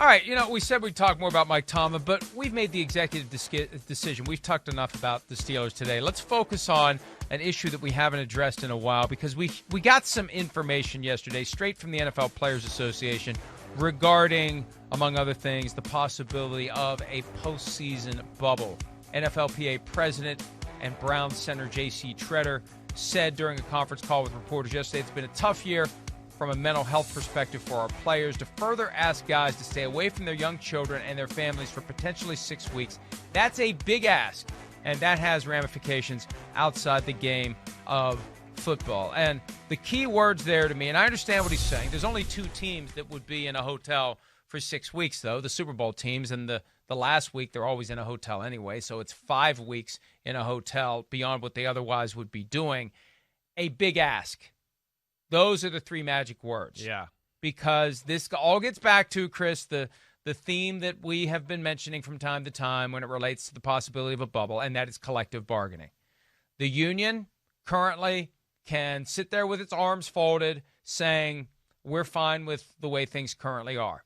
All right, we said we'd talk more about Mike Tomlin, but we've made the executive decision. We've talked enough about the Steelers today. Let's focus on an issue that we haven't addressed in a while, because we got some information yesterday straight from the NFL Players Association regarding, among other things, the possibility of a postseason bubble. NFLPA President and Browns center JC Tretter said during a conference call with reporters yesterday it's been a tough year from a mental health perspective for our players. To further ask guys to stay away from their young children and their families for potentially 6 weeks, that's a big ask, and that has ramifications outside the game of football. And the key words there to me, and I understand what he's saying, there's only 2 teams that would be in a hotel for 6 weeks, though, the Super Bowl teams, and the last week they're always in a hotel anyway, so it's 5 weeks in a hotel beyond what they otherwise would be doing. A big ask. Those are the 3 magic words. Yeah. Because this all gets back to, Chris, the theme that we have been mentioning from time to time when it relates to the possibility of a bubble, and that is collective bargaining. The union currently can sit there with its arms folded saying, we're fine with the way things currently are.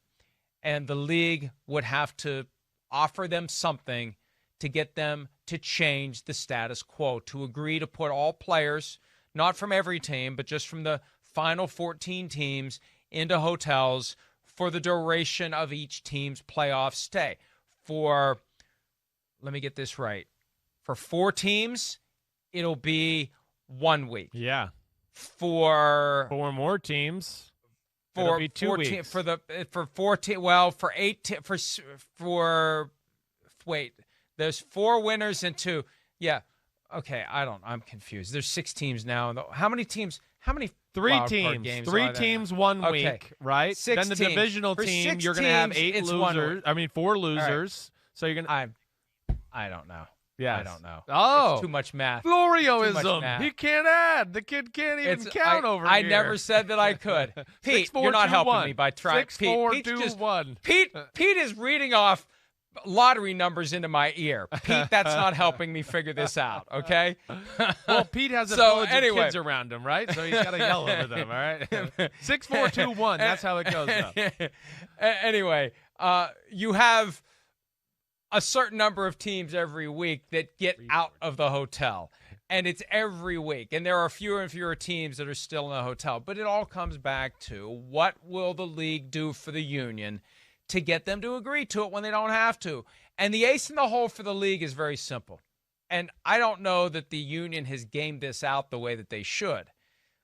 And the league would have to offer them something to get them to change the status quo, to agree to put all players, not from every team, but just from the final 14 teams, into hotels for the duration of each team's playoff stay. For, let me get this right, for 4 teams, it'll be 1 week. Yeah. For 4 more teams, it'll be 2 weeks. There's 4 winners and 2. Yeah. Okay, I'm confused. There's 6 teams now. How many teams? How many 3 teams. 3 teams, 1 week, right? 6 then the teams. divisional For team, 6 you're going to have 8 teams, losers. 4 losers. Right. So you're going to I don't know. Yes. I don't know. Oh. It's too much math. Florioism. He can't add. The kid can't even count over here. I never said that I could. Pete, 6, 4, you're not 2, helping 1. me by trying. 6, 4, 2, 1. Pete is reading off lottery numbers into my ear. Pete, that's not helping me figure this out, okay? Well, Pete has a village of kids around him, right? So he's got to yell over them, all right? 6, 4, 2, 1. That's how it goes now. Anyway, you have a certain number of teams every week that get out of the hotel. And it's every week. And there are fewer and fewer teams that are still in the hotel. But it all comes back to, what will the league do for the union to get them to agree to it when they don't have to? And the ace in the hole for the league is very simple. And I don't know that the union has gamed this out the way that they should.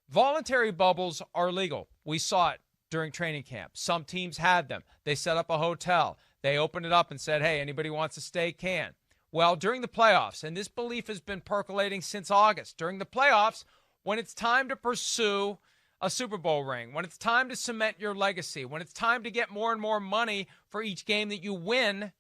Voluntary bubbles are legal. We saw it during training camp. Some teams had them. They set up a hotel. They opened it up and said, hey, anybody wants to stay can. Well, during the playoffs, and this belief has been percolating since August, during the playoffs, when it's time to pursue a Super Bowl ring, when it's time to cement your legacy, when it's time to get more and more money for each game that you win,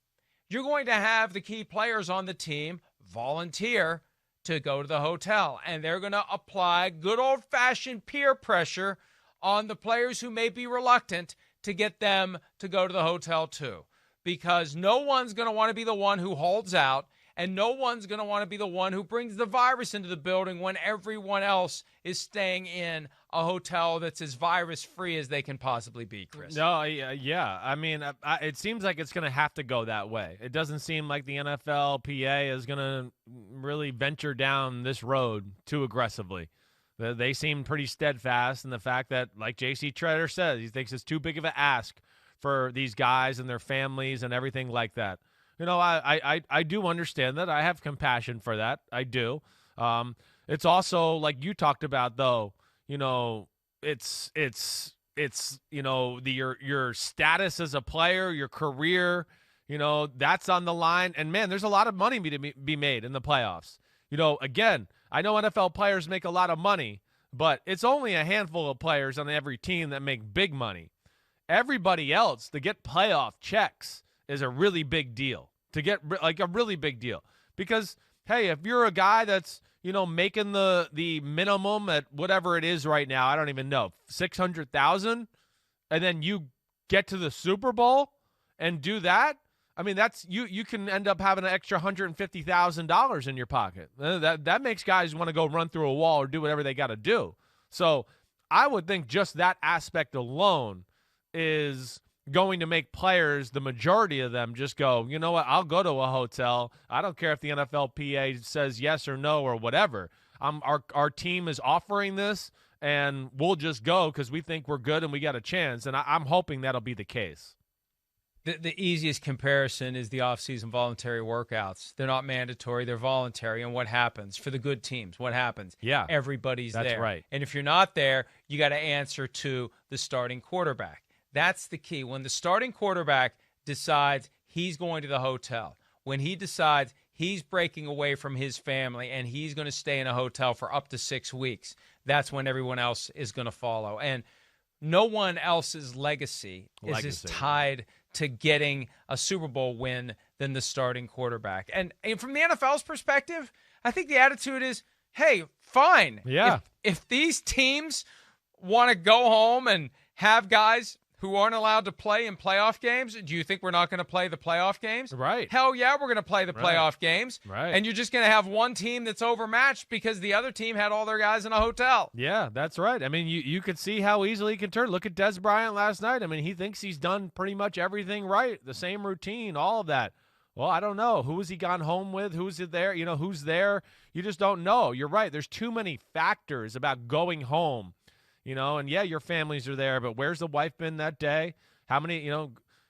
you're going to have the key players on the team volunteer to go to the hotel. And they're going to apply good old-fashioned peer pressure on the players who may be reluctant to get them to go to the hotel too. Because no one's going to want to be the one who holds out, and no one's going to want to be the one who brings the virus into the building when everyone else is staying in a hotel that's as virus-free as they can possibly be, Chris. No, yeah. I mean, it seems like it's going to have to go that way. It doesn't seem like the NFLPA is going to really venture down this road too aggressively. They seem pretty steadfast in the fact that, like JC Tretter says, he thinks it's too big of an ask for these guys and their families and everything like that. You know, I do understand that. I have compassion for that. I do. It's also, like you talked about, though, you know, it's you know, your status as a player, your career, you know, that's on the line. And, man, there's a lot of money to be made in the playoffs. You know, again, I know NFL players make a lot of money, but it's only a handful of players on every team that make big money. Everybody else, to get playoff checks is a really big deal, to get like a really big deal. Because, hey, if you're a guy that's, you know, making the minimum at whatever it is right now, I don't even know, 600,000, and then you get to the Super Bowl and do that, I mean, that's you can end up having an extra $150,000 in your pocket. That makes guys want to go run through a wall or do whatever they got to do. So I would think just that aspect alone is going to make players, the majority of them, just go, you know what, I'll go to a hotel. I don't care if the NFLPA says yes or no or whatever. Our team is offering this, and we'll just go because we think we're good and we got a chance. And I'm hoping that'll be the case. The easiest comparison is the offseason voluntary workouts. They're not mandatory. They're voluntary. And what happens? For the good teams, what happens? Yeah. Everybody's there. That's right. And if you're not there, you got to answer to the starting quarterback. That's the key. When the starting quarterback decides he's going to the hotel, when he decides he's breaking away from his family and he's going to stay in a hotel for up to 6 weeks, that's when everyone else is going to follow. And no one else's legacy is as tied to getting a Super Bowl win than the starting quarterback. And from the NFL's perspective, I think the attitude is, hey, fine. Yeah. If these teams want to go home and have guys who aren't allowed to play in playoff games, do you think we're not going to play the playoff games? Right. Hell yeah, we're going to play the playoff games. Right. And you're just going to have one team that's overmatched because the other team had all their guys in a hotel. Yeah, that's right. I mean, you could see how easily he can turn. Look at Des Bryant last night. I mean, he thinks he's done pretty much everything right, the same routine, all of that. Well, I don't know. Who has he gone home with? Who's it there? You know, who's there? You just don't know. You're right. There's too many factors about going home. You know, and yeah, your families are there, but where's the wife been that day? How many,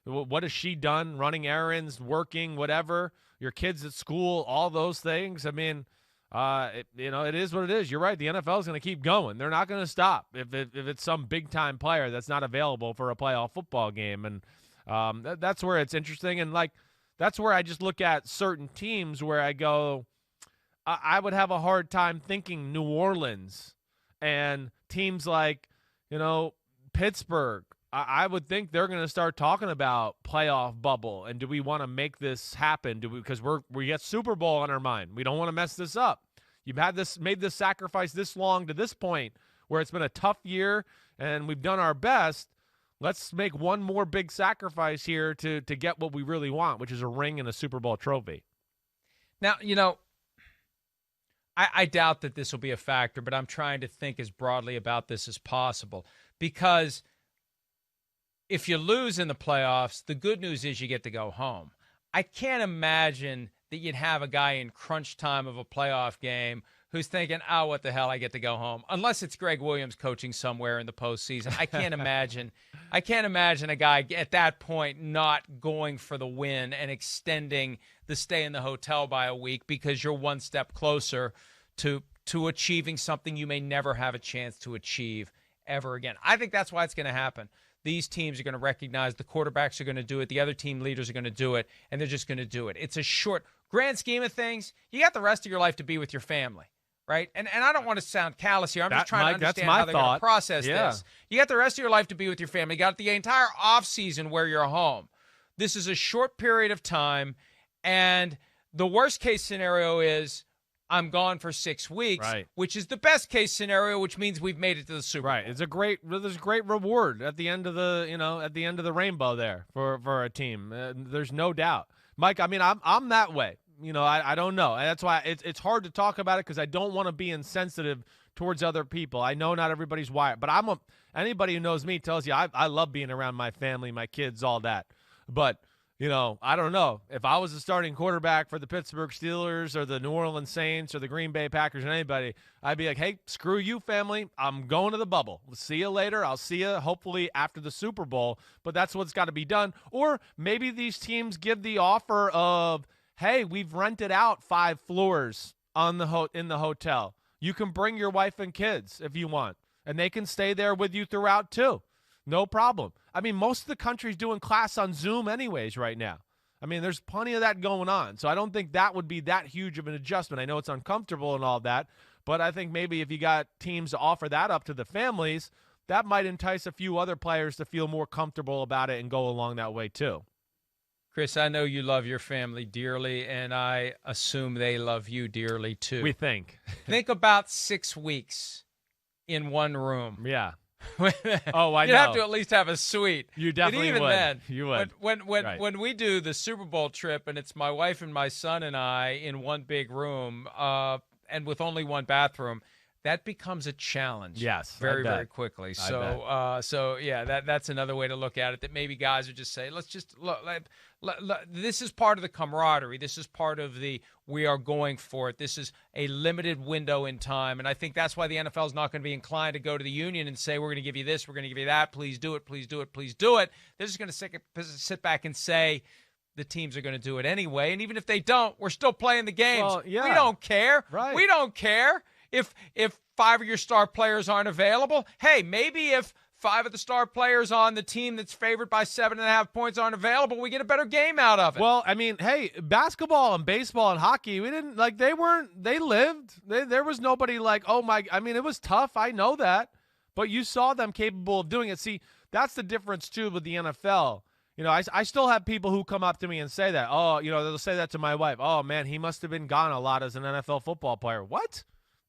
what has she done? Running errands, working, whatever. Your kids at school, all those things. I mean, it is what it is. You're right. The NFL is going to keep going. They're not going to stop if it's some big-time player that's not available for a playoff football game. And that's where it's interesting. And, that's where I just look at certain teams where I go, I would have a hard time thinking New Orleans and teams like, Pittsburgh. I would think they're going to start talking about playoff bubble and do we want to make this happen? Because we got Super Bowl on our mind. We don't want to mess this up. You've made this sacrifice this long to this point where it's been a tough year and we've done our best. Let's make one more big sacrifice here to get what we really want, which is a ring and a Super Bowl trophy. Now, I doubt that this will be a factor, but I'm trying to think as broadly about this as possible. Because if you lose in the playoffs, the good news is you get to go home. I can't imagine that you'd have a guy in crunch time of a playoff game who's thinking, oh, what the hell, I get to go home. Unless it's Greg Williams coaching somewhere in the postseason. I can't imagine a guy at that point not going for the win and extending the stay in the hotel by a week because you're one step closer to achieving something you may never have a chance to achieve ever again. I think that's why it's going to happen. These teams are going to recognize the quarterbacks are going to do it. The other team leaders are going to do it, and they're just going to do it. It's a short, grand scheme of things. You got the rest of your life to be with your family, right? And I don't want to sound callous here. I'm just trying to understand how they're going to process this. You got the rest of your life to be with your family. You got the entire offseason where you're home. This is a short period of time, and the worst-case scenario is I'm gone for 6 weeks, right, which is the best-case scenario, which means we've made it to the Super Bowl. Right. There's a great reward at the end of the rainbow there for a team. There's no doubt. Mike, I mean, I'm that way. I don't know. And that's why it's hard to talk about it because I don't want to be insensitive towards other people. I know not everybody's wired, but anybody who knows me tells you I love being around my family, my kids, all that. But I don't know. If I was the starting quarterback for the Pittsburgh Steelers or the New Orleans Saints or the Green Bay Packers or anybody, I'd be like, hey, screw you, family. I'm going to the bubble. We'll see you later. I'll see you hopefully after the Super Bowl. But that's what's got to be done. Or maybe these teams give the offer of, hey, we've rented out 5 floors in the hotel. You can bring your wife and kids if you want, and they can stay there with you throughout too. No problem. I mean, most of the country's doing class on Zoom anyways right now. I mean, there's plenty of that going on. So I don't think that would be that huge of an adjustment. I know it's uncomfortable and all that, but I think maybe if you got teams to offer that up to the families, that might entice a few other players to feel more comfortable about it and go along that way too. Chris, I know you love your family dearly, and I assume they love you dearly too. We think. Think about 6 weeks in one room. Yeah. Oh, I know. You'd have to at least have a suite. You definitely even would. Then, you would. When we do the Super Bowl trip, and it's my wife and my son and I in one big room, and with only one bathroom, that becomes a challenge. Yes, very, very quickly. I bet. So yeah, that's another way to look at it. That maybe guys are just saying, let's just look. This is part of the camaraderie. This is part of the we are going for it. This is a limited window in time, and I think that's why the NFL is not going to be inclined to go to the union and say, we're going to give you this, we're going to give you that. Please do it. Please do it. Please do it. They're just going to sit back and say, the teams are going to do it anyway, and even if they don't, we're still playing the games. Well, yeah. We don't care. Right. We don't care if 5 of your star players aren't available. Hey, maybe if 5 of the star players on the team that's favored by 7.5 points aren't available, we get a better game out of it. Well, I mean, hey, basketball and baseball and hockey, we didn't like they lived. There was nobody like, oh my, I mean, it was tough. I know that, but you saw them capable of doing it. See, that's the difference too with the NFL. You know, I still have people who come up to me and say that. Oh, you know, they'll say that to my wife. Oh, man, he must have been gone a lot as an NFL football player. What?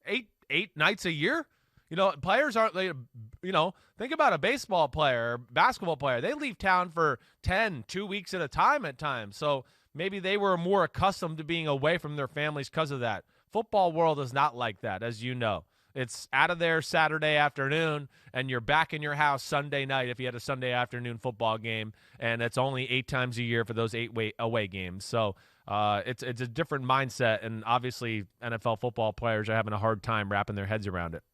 Eight nights a year? You know, players aren't, you know, think about a baseball player, basketball player. They leave town for 2 weeks at a time at times. So maybe they were more accustomed to being away from their families because of that. Football world is not like that, as you know. It's out of there Saturday afternoon, and you're back in your house Sunday night if you had a Sunday afternoon football game, and it's only 8 times a year for those 8 away games. So it's a different mindset, and obviously NFL football players are having a hard time wrapping their heads around it.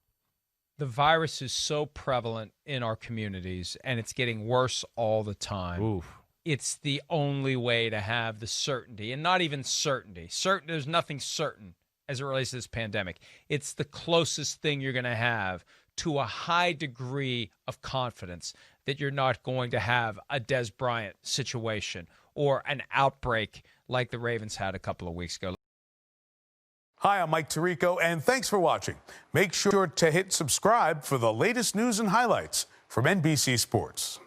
The virus is so prevalent in our communities, and it's getting worse all the time. Oof. It's the only way to have the certainty, and not even certainty. There's nothing certain as it relates to this pandemic. It's the closest thing you're going to have to a high degree of confidence that you're not going to have a Des Bryant situation or an outbreak like the Ravens had a couple of weeks ago. Hi, I'm Mike Tirico, and thanks for watching. Make sure to hit subscribe for the latest news and highlights from NBC Sports.